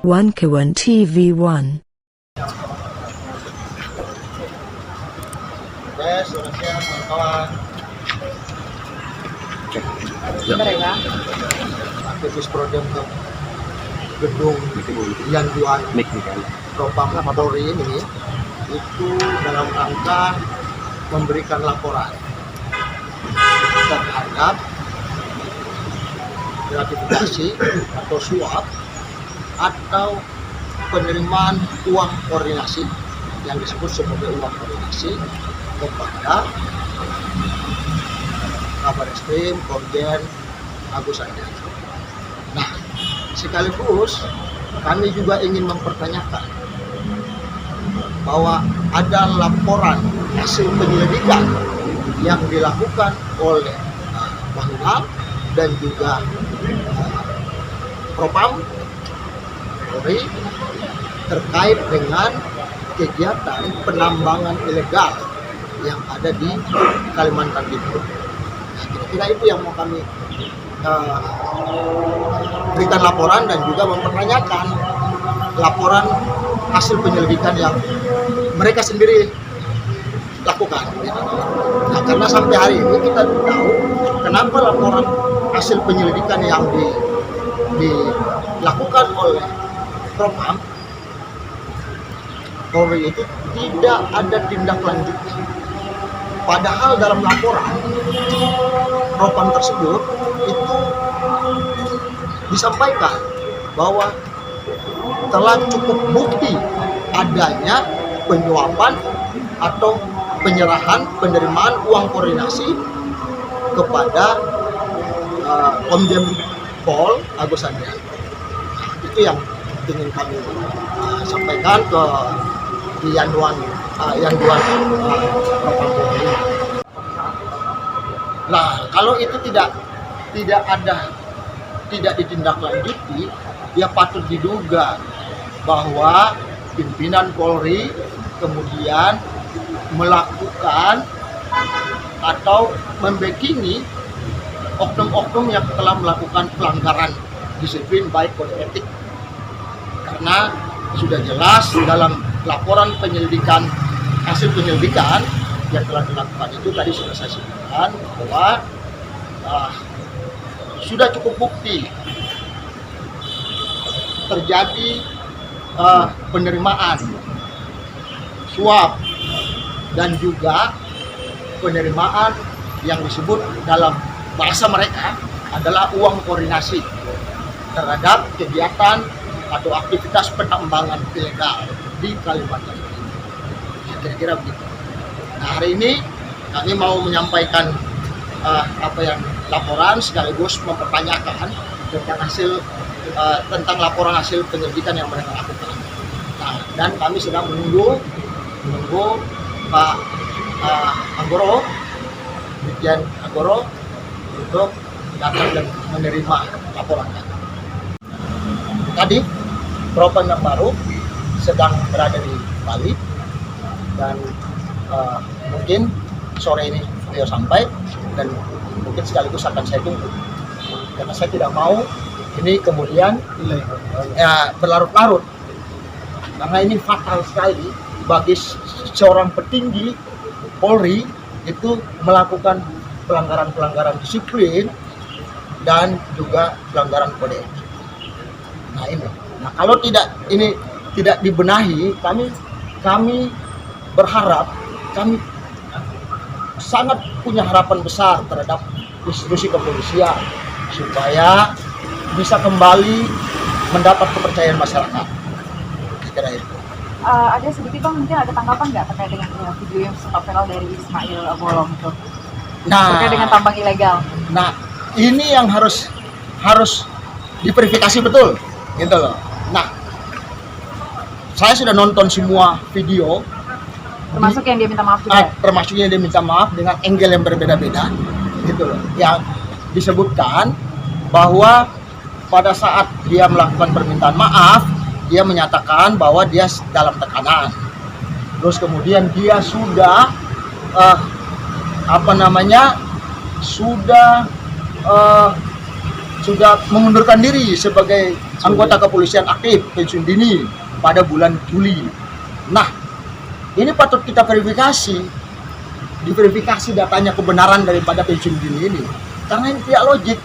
One TV1. Selamat siang kawan-kawan. Aktivis Prodem ke gedung Yanduan Propam Polri ini itu dalam rangka memberikan laporan terhadap gratifikasi atau suap atau penerimaan uang koordinasi yang disebut sebagai uang koordinasi kepada Kabareskrim Komjen Agus Andrianto. Nah, sekaligus kami juga ingin mempertanyakan bahwa ada laporan hasil penyelidikan yang dilakukan oleh Bahlil dan juga Propam Polri terkait dengan kegiatan penambangan ilegal yang ada di Kalimantan Timur. Nah, kira-kira itu yang mau kami berikan laporan dan juga mempertanyakan laporan hasil penyelidikan yang mereka sendiri lakukan. Nah, karena sampai hari ini kita tahu kenapa laporan hasil penyelidikan yang dilakukan oleh Propam Polri itu tidak ada tindak lanjutnya. Padahal dalam laporan Propam tersebut itu disampaikan bahwa telah cukup bukti adanya penyuapan atau penyerahan penerimaan uang koordinasi kepada Komjen Pol Agus Andrianto. Itu yang ingin kami sampaikan ke di Yanduan Propam Polri. Nah, kalau itu tidak ditindaklanjuti, ya patut diduga bahwa pimpinan Polri kemudian melakukan atau membackingi oknum-oknum yang telah melakukan pelanggaran disiplin baik kode etik. Karena sudah jelas dalam laporan penyelidikan, hasil penyelidikan yang telah dilakukan itu tadi sudah saya sebutkan bahwa sudah cukup bukti terjadi penerimaan suap dan juga penerimaan yang disebut dalam bahasa mereka adalah uang koordinasi terhadap kegiatan atau aktivitas penambangan ilegal di Kalimantan. Kira-kira begitu. Nah, hari ini kami mau menyampaikan laporan sekaligus mempertanyakan tentang laporan hasil penyelidikan yang mereka lakukan. Nah, dan kami sedang menunggu Pak Anggoro, Brigjen Anggoro untuk datang dan menerima laporan kami. Tadi Propam yang baru sedang berada di Bali dan mungkin sore ini beliau sampai dan mungkin sekaligus akan saya tunggu karena saya tidak mau ini kemudian berlarut-larut karena ini fatal sekali bagi seorang petinggi Polri itu melakukan pelanggaran disiplin dan juga pelanggaran kode etik. Nah ini, kalau ini tidak dibenahi, kami berharap, kami sangat punya harapan besar terhadap institusi kepolisian supaya bisa kembali mendapat kepercayaan masyarakat. Kira itu. Ada sedikit Bang, mungkin ada tanggapan nggak terkait dengan video yang sempat viral dari Ismail Bolong itu? Terkait dengan tambang ilegal. Nah, ini yang harus diverifikasi betul, gitu loh. Nah, saya sudah nonton semua video, termasuk yang dia minta maaf juga. Termasuk yang dia minta maaf dengan angle yang berbeda-beda, gitu loh. Yang disebutkan bahwa pada saat dia melakukan permintaan maaf, dia menyatakan bahwa dia dalam tekanan. Terus kemudian dia sudah sudah mengundurkan diri sebagai anggota kepolisian aktif pensiun dini pada bulan Juli. Nah, ini patut kita diverifikasi datanya kebenaran daripada pensiun dini ini, karena ini tidak logik.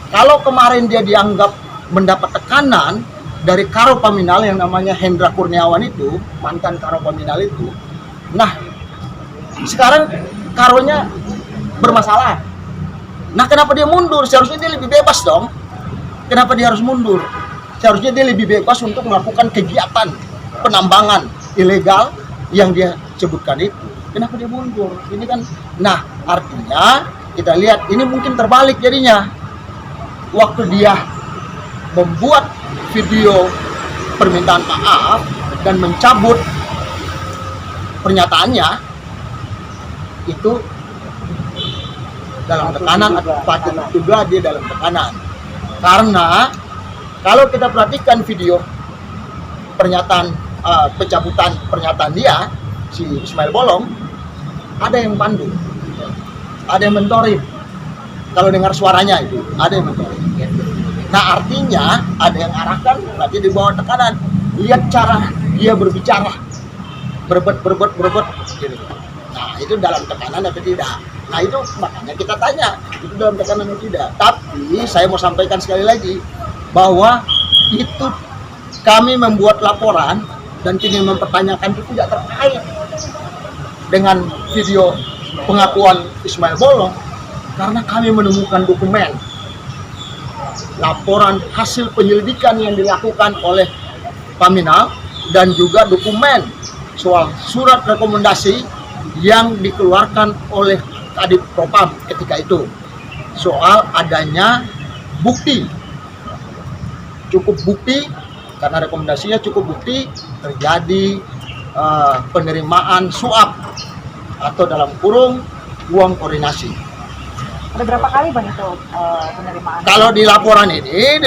Kalau kemarin dia dianggap mendapat tekanan dari Karo Paminal yang namanya Hendra Kurniawan itu, mantan Karo Paminal itu, nah sekarang Karonya bermasalah. Nah, kenapa dia mundur? Seharusnya dia lebih bebas dong. Kenapa dia harus mundur? Seharusnya dia lebih bebas untuk melakukan kegiatan penambangan ilegal yang dia sebutkan itu. Kenapa dia mundur? Ini kan, nah artinya kita lihat ini mungkin terbalik jadinya. Waktu dia membuat video permintaan maaf dan mencabut pernyataannya, itu dalam tekanan, atau patut juga dia dalam tekanan. Karena kalau kita perhatikan video pernyataan pencabutan pernyataan dia, si Ismail Bolong, ada yang pandu, ada yang mentorin. Kalau dengar suaranya itu ada yang mentorin. Nah, artinya ada yang arahkan, berarti di bawah tekanan. Lihat cara dia berbicara, berebut gitu. Nah, itu dalam tekanan atau tidak? Nah, itu makanya kita tanya, itu dalam tekanan atau tidak. Tapi saya mau sampaikan sekali lagi bahwa itu kami membuat laporan dan ingin mempertanyakan itu tidak terkait dengan video pengakuan Ismail Bolong, karena kami menemukan dokumen laporan hasil penyelidikan yang dilakukan oleh Paminal dan juga dokumen soal surat rekomendasi yang dikeluarkan oleh Kadif Propam ketika itu soal adanya bukti, cukup bukti, karena rekomendasinya cukup bukti terjadi penerimaan suap atau dalam kurung uang koordinasi. Ada berapa kali Bang itu penerimaan? Kalau di laporan ini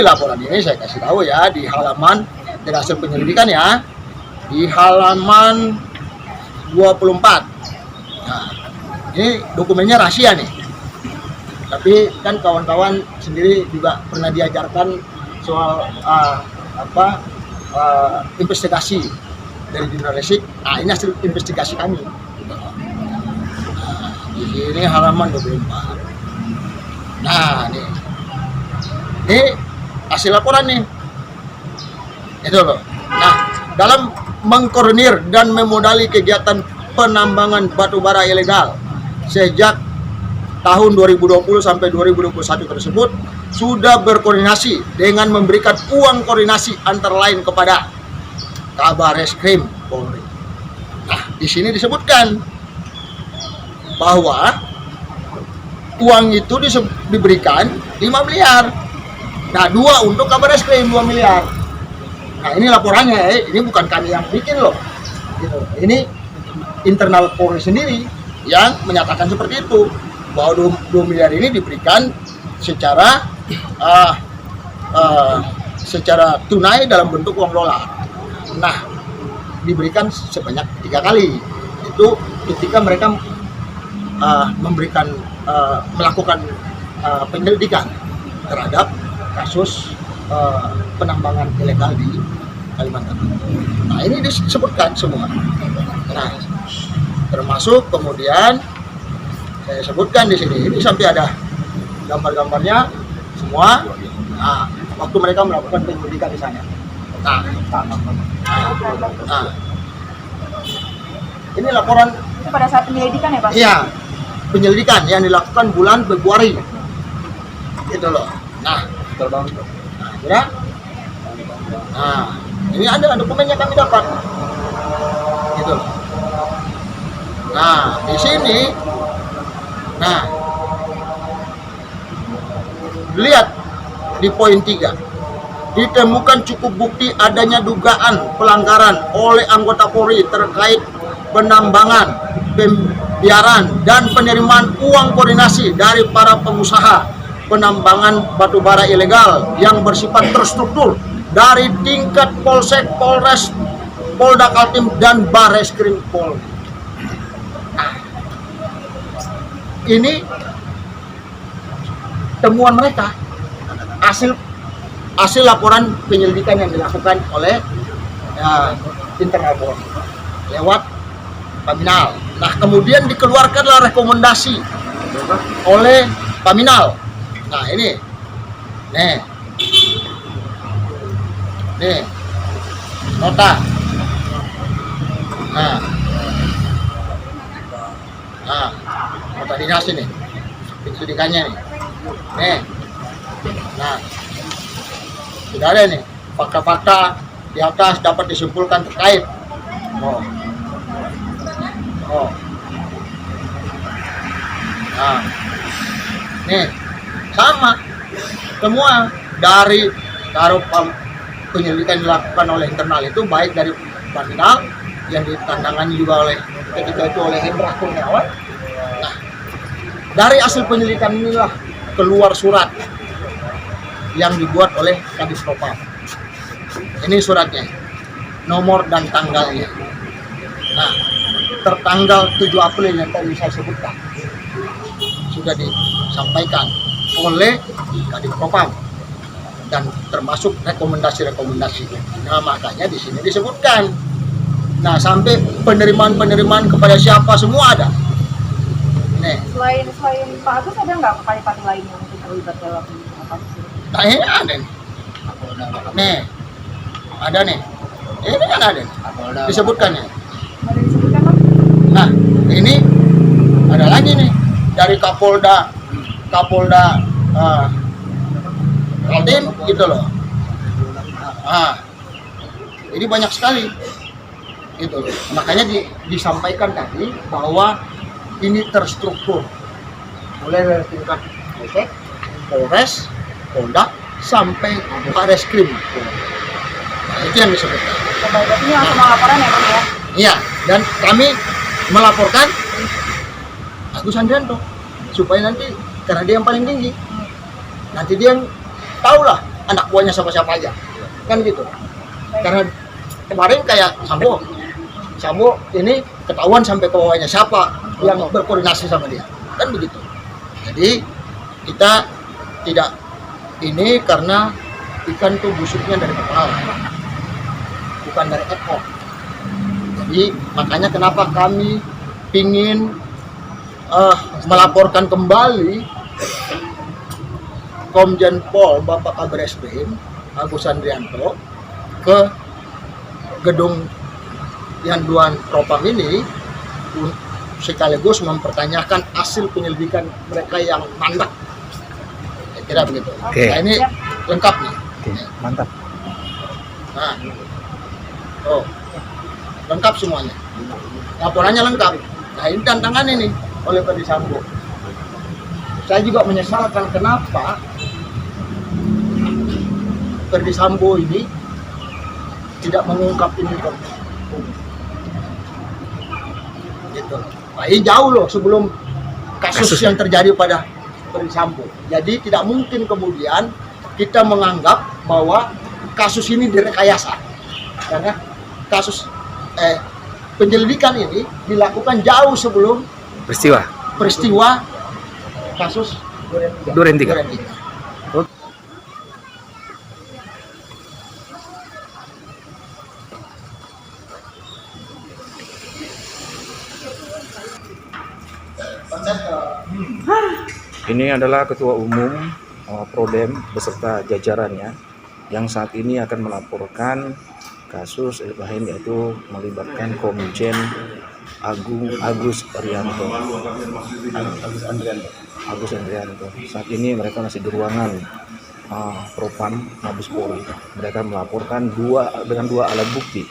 saya kasih tahu ya, di halaman dari hasil penyelidikan ya, di halaman 24. Nah, ini dokumennya rahasia nih. Tapi kan kawan-kawan sendiri juga pernah diajarkan soal investigasi dari jurnalistik. Nah, ini hasil investigasi kami. Nah, di sini halaman 24. Nah, ini hasil laporan nih. Itu loh. Nah, dalam mengkoordinir dan memodali kegiatan penambangan batu bara ilegal sejak tahun 2020 sampai 2021 tersebut sudah berkoordinasi dengan memberikan uang koordinasi antara lain kepada Kabareskrim Polri. Nah, di sini disebutkan bahwa uang itu diberikan 5 miliar. Nah, 2 untuk Kabareskrim 2 miliar. Nah, ini laporannya, ini bukan kami yang bikin loh. Gitu. Ini internal Polri sendiri yang menyatakan seperti itu, bahwa 2 miliar ini diberikan secara tunai dalam bentuk uang dolar. Nah, diberikan sebanyak 3 kali. Itu ketika mereka melakukan penyelidikan terhadap kasus penambangan ilegal di Kalimantan. Nah, ini disebutkan semua. Nah, termasuk kemudian saya sebutkan di sini, ini sampai ada gambar-gambarnya semua. Nah, waktu mereka melakukan penyelidikan di sana. Nah, ini laporan. Itu pada saat penyelidikan ya Pak? Iya, penyelidikan yang dilakukan bulan Februari. Gitu loh. Nah, ya. Nah, ini ada dokumennya kami dapat. Gitu loh. Nah, di sini, nah, lihat di poin 3, ditemukan cukup bukti adanya dugaan pelanggaran oleh anggota Polri terkait penambangan, pembiaran, dan penerimaan uang koordinasi dari para pengusaha penambangan batubara ilegal yang bersifat terstruktur dari tingkat Polsek, Polres, Polda Kaltim, dan Bareskrim Polri. Nah, ini temuan mereka, hasil hasil laporan penyelidikan yang dilakukan oleh internal Polri lewat Paminal. Nah, kemudian dikeluarkanlah rekomendasi oleh Paminal. Nah, ini. Nih. Nota. Nah, nota dinas ini. Penyelidikannya nih. Nih. Nah, sudah ada nih fakta-fakta di atas dapat disimpulkan terkait. Nah, nih sama semua dari penyelidikan dilakukan oleh internal itu, baik dari Paminal yang ditandangani juga oleh ketika itu oleh Hendra Kurniawan. Nah, dari hasil penyelidikan inilah keluar surat yang dibuat oleh Kadif Propam. Ini suratnya, nomor dan tanggalnya. Nah, tertanggal 7 April yang tadi saya sebutkan sudah disampaikan oleh Kadif Propam dan termasuk rekomendasi-rekomendasi. Nah, makanya di sini disebutkan. Nah, sampai penerimaan kepada siapa semua ada. Nih. Selain Pak Agus ada nggak partai lain yang mungkin terlibat dalam kasus ini? Nah, ini ada nih. Nih, ada nih. Ini kan ada nih. Disebutkan ya. Ada disebutkan, Pak? Nah, ini ada lagi nih dari Kapolda Kaltim gitu loh. Ini banyak sekali gitu loh. Makanya disampaikan tadi bahwa ini terstruktur mulai dari tingkat Polres, Polda sampai Bareskrim. Nah, itu yang disebutkan. Sebaiknya langsung laporan ya, Pak ya? Iya, dan kami melaporkan Agus Andrianto supaya nanti, karena dia yang paling tinggi, nanti dia yang tahulah anak buahnya siapa aja, kan gitu. Karena kemarin kayak Sambo ini ketahuan sampai ke bawahnya siapa yang berkoordinasi sama dia, kan begitu. Jadi kita tidak ini karena ikan tuh busuknya dari kepala, bukan dari ekor. Jadi makanya kenapa kami ingin melaporkan kembali Komjen Pol Bapak Kabar Eskrim Agus Andrianto ke gedung Yanduan Propam ini sekaligus mempertanyakan hasil penyelidikan mereka yang mandek. Saya kira begitu. Oke. Nah, ini lengkap nih. Oke, mantap. Nah, lengkap semuanya. Laporannya lengkap. Nah, ini tantangan ini oleh Ferdy Sambo. Saya juga menyesalkan kenapa Ferdy Sambo ini tidak mengungkap ini ke publik. Gitu. Nah, ini jauh loh sebelum kasus yang terjadi pada Ferdy Sambo. Jadi tidak mungkin kemudian kita menganggap bahwa kasus ini direkayasa. Karena kasus penyelidikan ini dilakukan jauh sebelum peristiwa kasus Duren 3. Ini adalah Ketua Umum Prodem beserta jajarannya yang saat ini akan melaporkan kasus lain, yaitu melibatkan Komjen Agus Andrianto. Saat ini mereka masih di ruangan Propam Mabes Polri. Mereka melaporkan dengan dua alat bukti.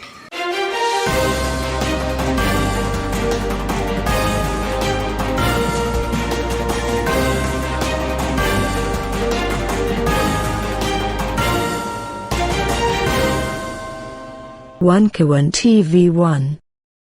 One K1 TV1